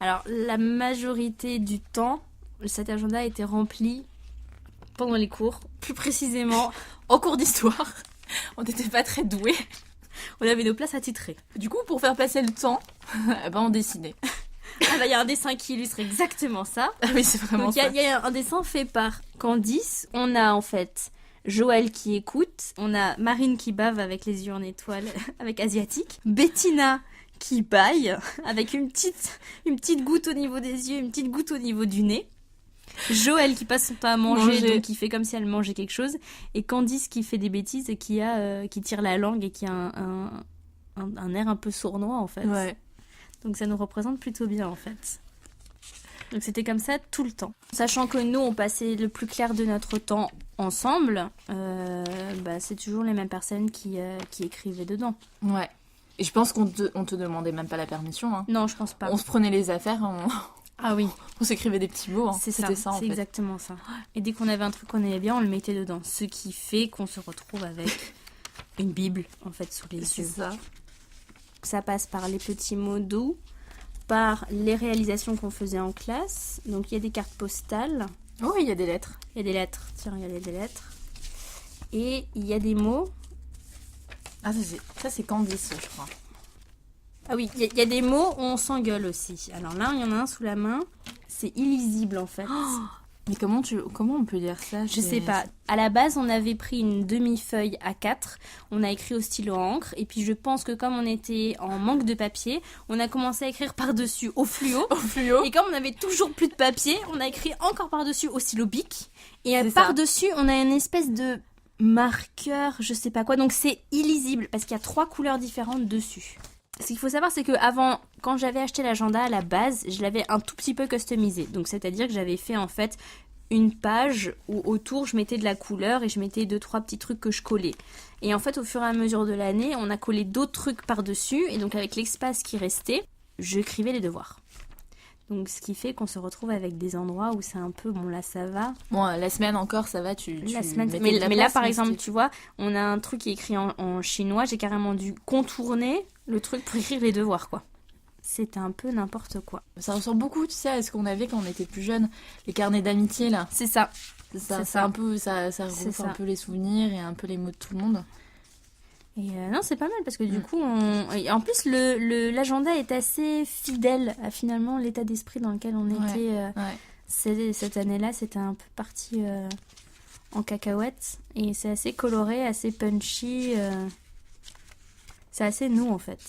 Alors, la majorité du temps, cet agenda a été rempli pendant les cours, plus précisément en cours d'histoire. On n'était pas très doués. On avait nos places attitrées. Du coup, pour faire passer le temps, on dessinait. Ah bah, il y a un dessin qui illustre exactement ça. Ah oui, c'est vraiment Donc, ça. il y a un dessin fait par Candice. On a en fait Joël qui écoute. On a Marine qui bave avec les yeux en étoile, avec asiatique. Bettina qui baille, avec une petite goutte au niveau des yeux, une petite goutte au niveau du nez. Joël qui passe son temps à manger, donc qui fait comme si elle mangeait quelque chose. Et Candice qui fait des bêtises et qui tire la langue et qui a un air un peu sournois en fait. Ouais. Donc ça nous représente plutôt bien en fait. Donc c'était comme ça tout le temps. Sachant que nous on passait le plus clair de notre temps ensemble, c'est toujours les mêmes personnes qui écrivaient dedans. Ouais. Et je pense qu'on te demandait même pas la permission. Hein. Non, je pense pas. On se prenait les affaires, Ah oui, on s'écrivait des petits mots. Hein. c'était ça en c'est fait. exactement ça. Et dès qu'on avait un truc qu'on aimait bien, on le mettait dedans. Ce qui fait qu'on se retrouve avec une bible en fait sous les C'est yeux. ça. Ça passe par les petits mots doux, par les réalisations qu'on faisait en classe. Donc il y a des cartes postales. Oh, il y a des lettres. Il y a des lettres. Tiens, il y a des lettres. Et il y a des mots. Ah, ça c'est Candice, je crois. Ah oui, il y a des mots où on s'engueule aussi. Alors là, il y en a un sous la main. C'est illisible en fait. Mais comment on peut dire ça? Je sais pas. À la base, on avait pris une demi-feuille A4. On a écrit au stylo à encre. Et puis je pense que comme on était en manque de papier, on a commencé à écrire par-dessus au fluo. Au fluo. Et comme on avait toujours plus de papier, on a écrit encore par-dessus au stylo bic. Et C'est par-dessus, on a une espèce de marqueur, je sais pas quoi. Donc c'est illisible parce qu'il y a 3 couleurs différentes dessus. Ce qu'il faut savoir, c'est que avant, quand j'avais acheté l'agenda à la base, je l'avais un tout petit peu customisé. Donc c'est-à-dire que j'avais fait en fait une page où autour je mettais de la couleur et je mettais 2-3 petits trucs que je collais. Et en fait, au fur et à mesure de l'année, on a collé d'autres trucs par-dessus. Et donc avec l'espace qui restait, j'écrivais les devoirs. Donc ce qui fait qu'on se retrouve avec des endroits où c'est un peu, bon là ça va. Bon, la semaine encore, ça va, La semaine, mais là par exemple, tu vois, on a un truc qui est écrit en chinois, j'ai carrément dû contourner le truc pour écrire les devoirs, quoi. C'était un peu n'importe quoi. Ça ressemble beaucoup, tu sais, à ce qu'on avait quand on était plus jeune, les carnets d'amitié, là. C'est ça. C'est un peu, ça regroupe un peu les souvenirs et un peu les mots de tout le monde. Et non, c'est pas mal parce que du coup, et en plus, l'agenda est assez fidèle à finalement l'état d'esprit dans lequel on était. Cette année-là, c'était un peu parti en cacahuète. Et c'est assez coloré, assez punchy. C'est assez nous, en fait.